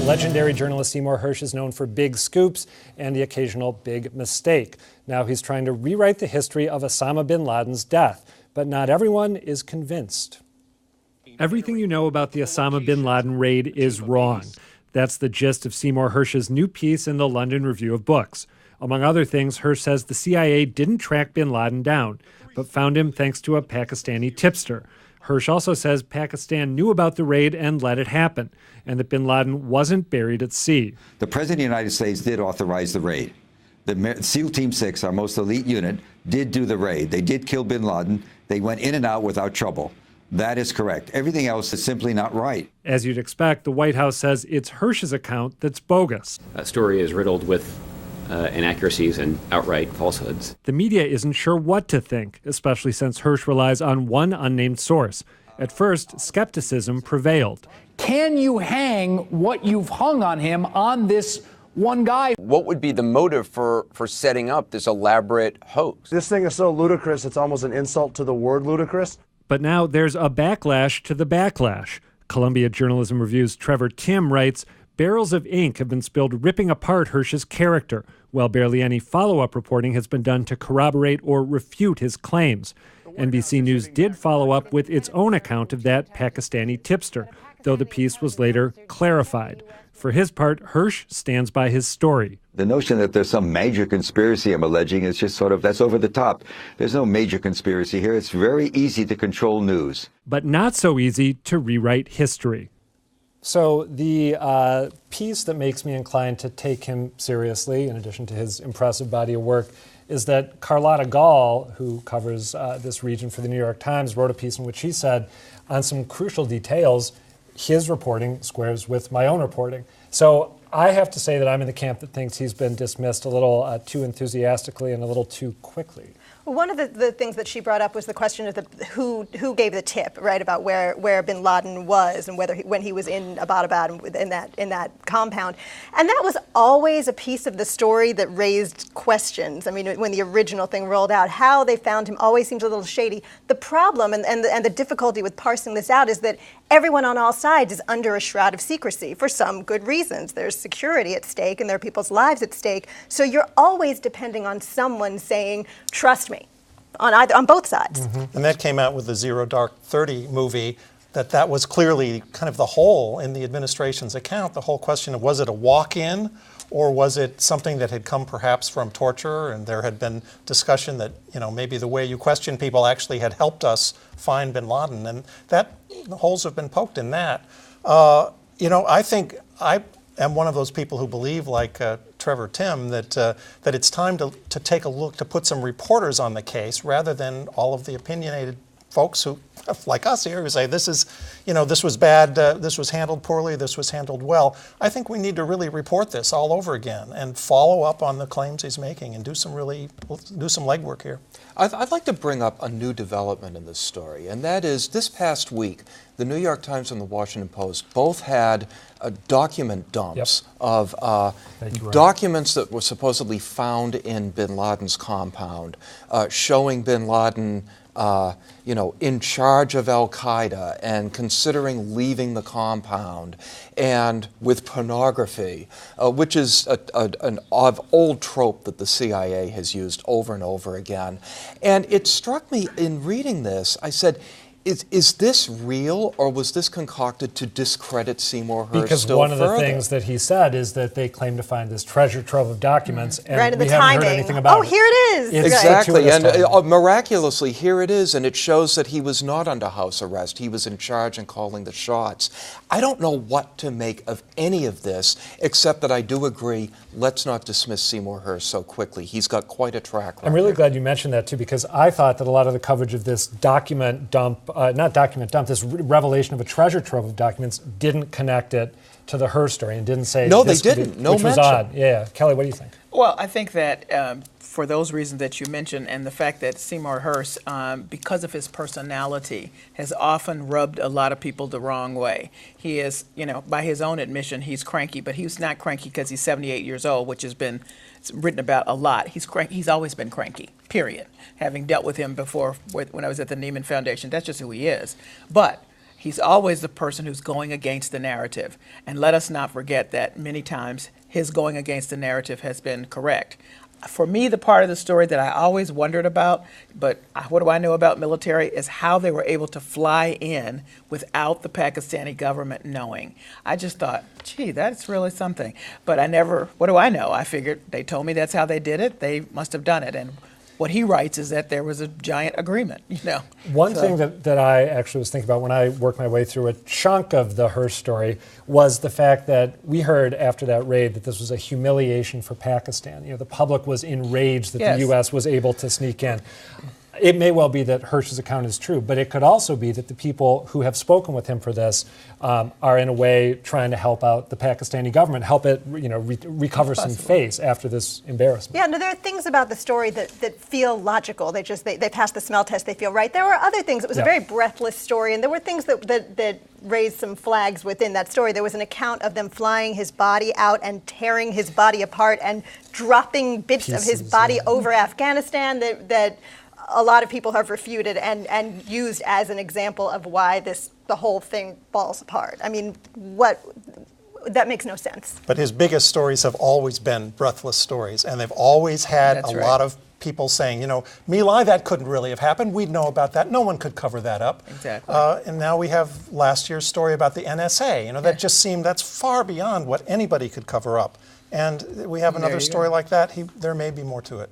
Legendary journalist Seymour Hersh is known for big scoops and the occasional big mistake. Now he's trying to rewrite the history of Osama bin Laden's death, but not everyone is convinced. Everything you know about the Osama bin Laden raid is wrong. That's the gist of Seymour Hersh's new piece in the London Review of Books. Among other things, Hersh says the CIA didn't track bin Laden down, but found him thanks to a Pakistani tipster. Hersh also says Pakistan knew about the raid and let it happen, and that bin Laden wasn't buried at sea. The President of the United States did authorize the raid. The SEAL Team 6, our most elite unit, did do the raid. They did kill bin Laden. They went in and out without trouble. That is correct. Everything else is simply not right. As you'd expect, the White House says it's Hersh's account that's bogus. That story is riddled with inaccuracies and outright falsehoods. The media isn't sure what to think, especially since Hersh relies on one unnamed source. At first, skepticism prevailed. Can you hang what you've hung on him on this one guy? What would be the motive for setting up this elaborate hoax? This thing is so ludicrous, it's almost an insult to the word ludicrous. But now there's a backlash to the backlash. Columbia Journalism Review's Trevor Timm writes, barrels of ink have been spilled ripping apart Hersh's character, while barely any follow-up reporting has been done to corroborate or refute his claims. NBC News did follow up with its own account of that Pakistani tipster, though the piece was later clarified. For his part, Hersh stands by his story. The notion that there's some major conspiracy I'm alleging is just sort of, that's over the top. There's no major conspiracy here. It's very easy to control news. But not so easy to rewrite history. So the piece that makes me inclined to take him seriously, in addition to his impressive body of work, is that Carlotta Gall, who covers this region for the New York Times, wrote a piece in which he said, on some crucial details, his reporting squares with my own reporting. So I have to say that I'm in the camp that thinks he's been dismissed a little too enthusiastically and a little too quickly. Well, one of the things that she brought up was the question of who gave the tip, right, about where bin Laden was and when he was in Abbottabad in that compound. And that was always a piece of the story that raised questions. I mean, when the original thing rolled out, how they found him always seems a little shady. The problem and the difficulty with parsing this out is that everyone on all sides is under a shroud of secrecy for some good reasons. There's security at stake and there are people's lives at stake. So you're always depending on someone saying, trust me, on both sides. Mm-hmm. And that came out with the Zero Dark 30 movie, that was clearly kind of the hole in the administration's account, the whole question of was it a walk-in or was it something that had come perhaps from torture, and there had been discussion that, maybe the way you question people actually had helped us find bin Laden, and that holes have been poked in that. I think I am one of those people who believe, like Trevor Timm, that it's time to take a look, to put some reporters on the case rather than all of the opinionated folks who, like us here, who say this was bad, this was handled poorly, this was handled well. I think we need to really report this all over again and follow up on the claims he's making and do some legwork here. I'd like to bring up a new development in this story, and that is this past week, the New York Times and the Washington Post both had document dumps of documents that were supposedly found in bin Laden's compound, showing bin Laden in charge of Al-Qaeda and considering leaving the compound, and with pornography, which is an old trope that the CIA has used over and over again. And it struck me in reading this, I said, is this real, or was this concocted to discredit Seymour Hersh because still one of the further? things that he said is that they claim to find this treasure trove of documents, and right, and we the haven't timing. heard anything about it. Here it is. Exactly, and miraculously, here it is, and it shows that he was not under house arrest. He was in charge and calling the shots. I don't know what to make of any of this, except that I do agree, let's not dismiss Seymour Hersh so quickly. He's got quite a track record. I'm really glad you mentioned that, too, because I thought that a lot of the coverage of this document dump, this revelation of a treasure trove of documents didn't connect it to the Hersh story and didn't say no, they didn't. No which mention. was odd. Yeah, Kelly, what do you think? Well, I think that for those reasons that you mentioned, and the fact that Seymour Hersh, because of his personality, has often rubbed a lot of people the wrong way. He is, by his own admission, he's cranky, but he's not cranky because he's 78 years old, which has been written about a lot. He's always been cranky, period. Having dealt with him before when I was at the Neiman Foundation, that's just who he is. But he's always the person who's going against the narrative. And let us not forget that many times his going against the narrative has been correct. For me, the part of the story that I always wondered about, but what do I know about military, is how they were able to fly in without the Pakistani government knowing. I just thought, gee, that's really something. But I never, what do I know? I figured they told me that's how they did it. They must have done it. And what he writes is that there was a giant agreement, you know. One thing that I actually was thinking about when I worked my way through a chunk of the Hersh story was the fact that we heard after that raid that this was a humiliation for Pakistan. You know, the public was enraged that Yes. the U.S. was able to sneak in. It may well be that Hersh's account is true, but it could also be that the people who have spoken with him for this are in a way trying to help out the Pakistani government, help it, you know, recover some face after this embarrassment. Yeah, no, there are things about the story that feel logical. They pass the smell test, they feel right. There were other things. It was a very breathless story, and there were things that raised some flags within that story. There was an account of them flying his body out and tearing his body apart and dropping bits of his body over Afghanistan that a lot of people have refuted and used as an example of why the whole thing falls apart. I mean, that makes no sense. But his biggest stories have always been breathless stories, and they've always had That's a right. lot of people saying, you know, My Lai, that couldn't really have happened. We'd know about that. No one could cover that up. Exactly. And now we have last year's story about the NSA. You know, that just seemed, that's far beyond what anybody could cover up. And we have another you story go. like that. There may be more to it.